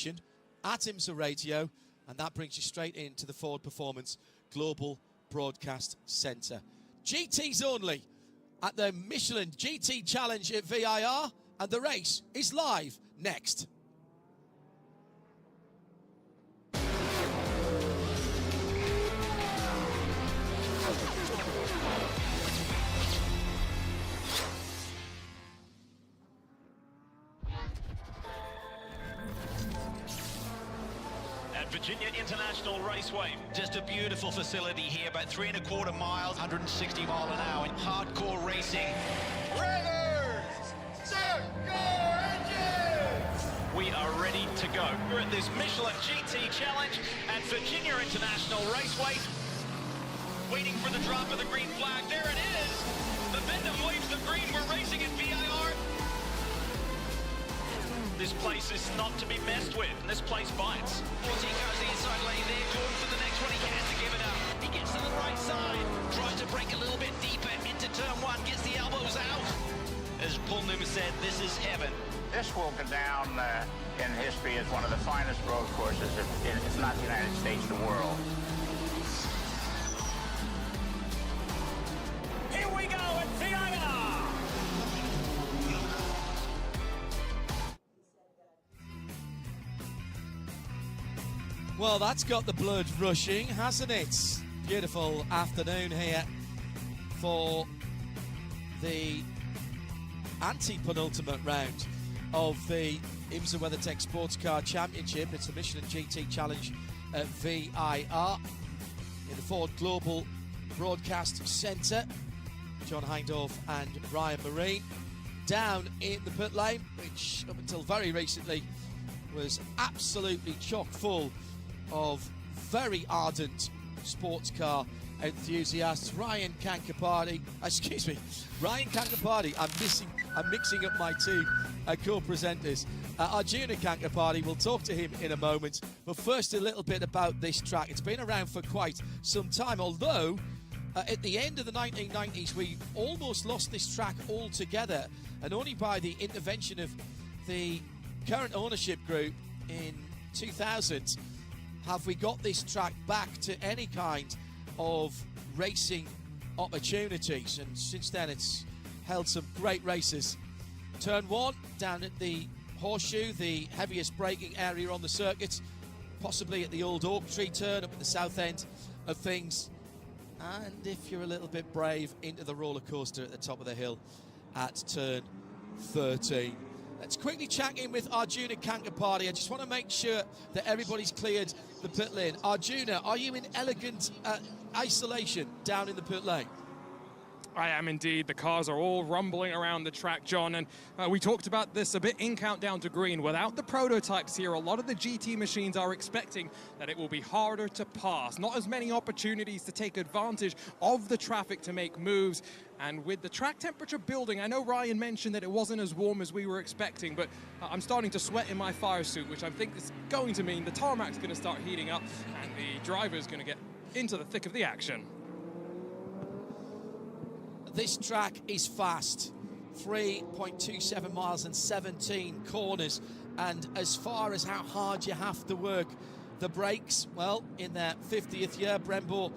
at Imsa Radio, and that brings you straight into the Ford Performance Global Broadcast Centre. GTs only at the Michelin GT Challenge at VIR, and the race is live next. Virginia International Raceway. Just a beautiful facility here, about 3¼ miles, 160 mile an hour, hardcore racing. Drivers, start your engines! We are ready to go. We're at this Michelin GT Challenge at Virginia International Raceway. Waiting for the drop of the green flag. There it is. The vendor waves the green. We're racing at VIR. This place is not to be messed with. This place bites. 14 goes the inside lane there. Jordan for the next one. He has to give it up. He gets to the right side. Tries to break a little bit deeper into turn one. Gets the elbows out. As Paul Newman said, this is heaven. This will go down in history as one of the finest road courses, if not the United States, the world. Here we go at VIR. Well, that's got the blood rushing, hasn't it? Beautiful afternoon here for the anti-penultimate round of the Imsa WeatherTech Sports Car Championship. It's the Michelin GT Challenge at VIR in the Ford Global Broadcast Centre. John Hindhaugh and Ryan Marine down in the pit lane, which up until very recently was absolutely chock full of very ardent sports car enthusiasts. Ryan Kankaparty, I'm mixing up my two co-presenters. Arjuna Kankaparty, we'll talk to him in a moment, but first a little bit about this track. It's been around for quite some time, although at the end of the 1990s we almost lost this track altogether, and only by the intervention of the current ownership group in 2000 have we got this track back to any kind of racing opportunities, and since then it's held some great races. Turn one down at the Horseshoe, the heaviest braking area on the circuit, possibly at the old Oak Tree turn up at the south end of things, and if you're a little bit brave, into the roller coaster at the top of the hill at turn 13. Let's quickly check in with Arjuna Kankaparty. I just want to make sure that everybody's cleared the pit lane. Arjuna, are you in elegant isolation down in the pit lane? I am indeed. The cars are all rumbling around the track, John, and we talked about this a bit in Countdown to Green. Without the prototypes here, a lot of the GT machines are expecting that it will be harder to pass. Not as many opportunities to take advantage of the traffic to make moves. And with the track temperature building, I know Ryan mentioned that it wasn't as warm as we were expecting, but I'm starting to sweat in my fire suit, which I think is going to mean the tarmac's going to start heating up and the driver's going to get into the thick of the action. This track is fast, 3.27 miles and 17 corners, and as far as how hard you have to work the brakes, well, in their 50th year, Brembo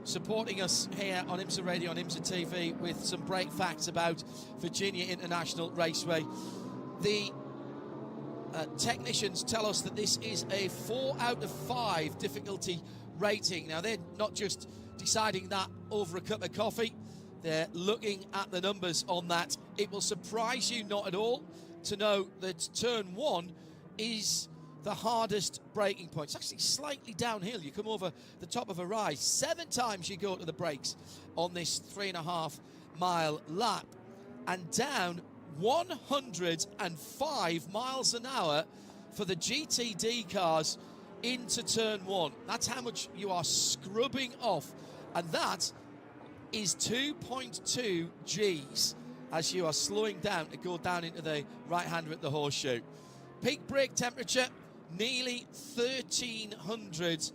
supporting us here on Imsa Radio, on Imsa TV, with some brake facts about Virginia International Raceway. The technicians tell us that this is a 4 out of 5 difficulty rating. Now, they're not just deciding that over a cup of coffee. They're looking at the numbers on that. It will surprise you not at all to know that turn one is the hardest braking point. It's actually slightly downhill. You come over the top of a rise. 7 times you go to the brakes on this 3.5 mile lap, and down 105 miles an hour for the GTD cars into turn one. That's how much you are scrubbing off, and that is 2.2 Gs as you are slowing down to go down into the right hander at the Horseshoe. Peak brake temperature nearly 1300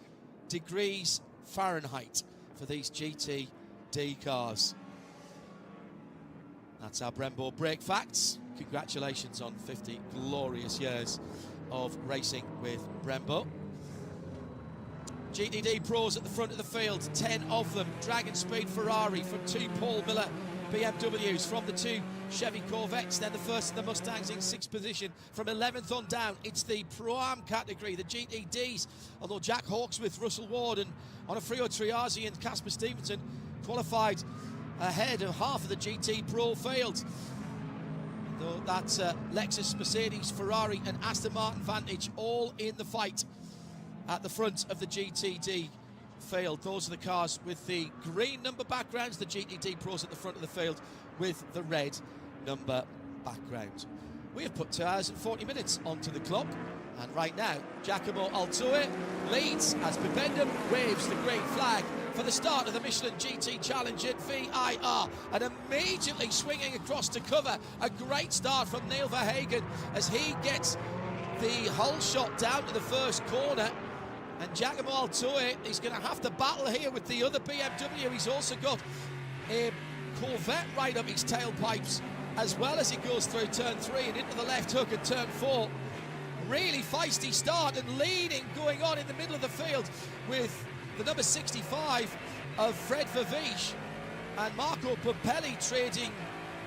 degrees Fahrenheit for these GTD cars. That's our Brembo brake facts. Congratulations on 50 glorious years of racing with Brembo. GTD pros at the front of the field, 10 of them. Dragon Speed Ferrari from 2 Paul Miller BMWs, from the 2 Chevy Corvettes, then the first of the Mustangs in 6th position. From 11th on down, it's the Pro-Am category, the GTDs, although Jack Hawksworth, Russell Ward and Onofrio Triazi and Casper Stevenson qualified ahead of half of the GT Pro field. Though that's Lexus, Mercedes, Ferrari and Aston Martin Vantage all in the fight at the front of the GTD field. Those are the cars with the green number backgrounds, the GTD Pros at the front of the field with the red number background. We have put 2 hours and 40 minutes onto the clock, and right now Giacomo Altoe leads as Bibendum waves the green flag for the start of the Michelin GT Challenge at VIR, and immediately swinging across to cover. A great start from Neil Verhagen as he gets the whole shot down to the first corner. And Giacomo Altoe is going to have to battle here with the other BMW. He's also got a Corvette right up his tailpipes, as well as he goes through turn 3 and into the left hook at turn 4. Really feisty start and leading going on in the middle of the field with the number 65 of Fred Verviche and Marco Puppelli trading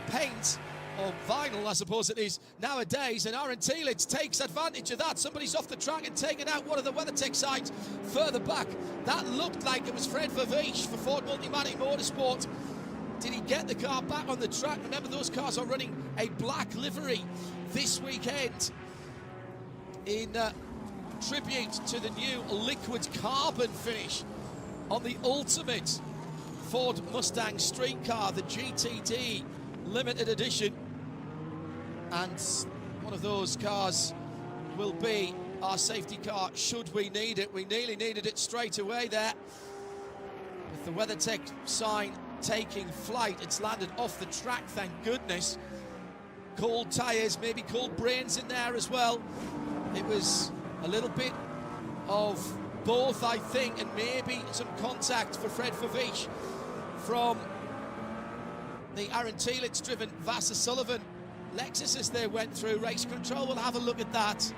paint, or vinyl I suppose it is nowadays, and Aaron Tielitz takes advantage of that. Somebody's off the track and taking out one of the WeatherTech signs further back. That looked like it was Fred Verviche for Ford Multimatic Motorsport. Did he get the car back on the track? Remember, those cars are running a black livery this weekend in tribute to the new liquid carbon finish on the ultimate Ford Mustang street car, the GTD limited edition. And one of those cars will be our safety car should we need it. We nearly needed it straight away there. With the WeatherTech sign taking flight, it's landed off the track, thank goodness. Cold tyres, maybe cold brains in there as well. It was a little bit of both, I think, and maybe some contact for Fred Verviche from the Aaron Tielitz driven Vassar Sullivan Lexus as they went through race control. We'll have a look at that.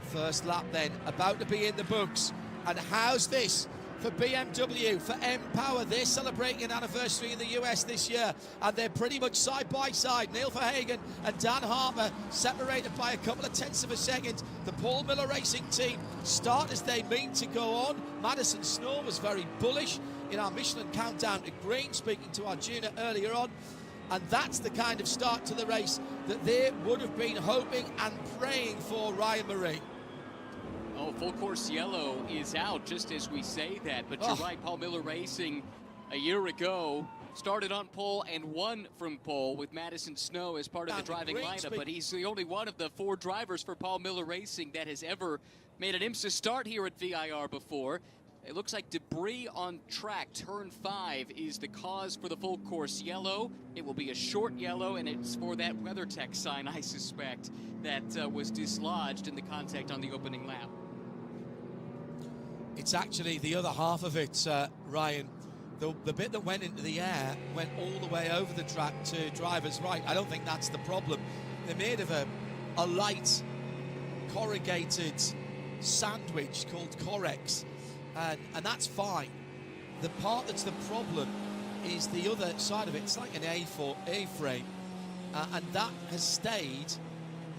First lap then, about to be in the books. And how's this for BMW, for M-Power? They're celebrating an anniversary in the US this year, and they're pretty much side by side. Neil Verhagen and Dan Harper separated by a couple of tenths of a second. The Paul Miller Racing team start as they mean to go on. Madison Snow was very bullish in our Michelin countdown to green, speaking to Arjuna earlier on. And that's the kind of start to the race that they would have been hoping and praying for, Ryan Marie. Oh, full course yellow is out just as we say that, but you're right, Paul Miller Racing a year ago started on pole and won from pole with Madison Snow as part of the driving lineup, but he's the only one of the 4 drivers for Paul Miller Racing that has ever made an IMSA start here at VIR before. It looks like debris on track. Turn 5 is the cause for the full course yellow. It will be a short yellow, and it's for that WeatherTech sign, I suspect, that was dislodged in the contact on the opening lap. It's actually the other half of it, Ryan. The bit that went into the air went all the way over the track to driver's right. I don't think that's the problem. They're made of a light corrugated sandwich called Correx. And that's fine. The part that's the problem is the other side of it. It's like an A-frame, and that has stayed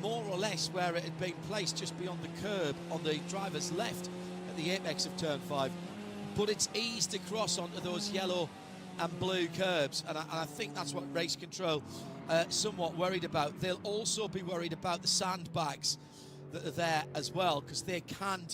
more or less where it had been placed, just beyond the curb on the driver's left at the apex of turn 5. But it's eased across onto those yellow and blue curbs, and I think that's what race control somewhat worried about. They'll also be worried about the sandbags that are there as well, because they can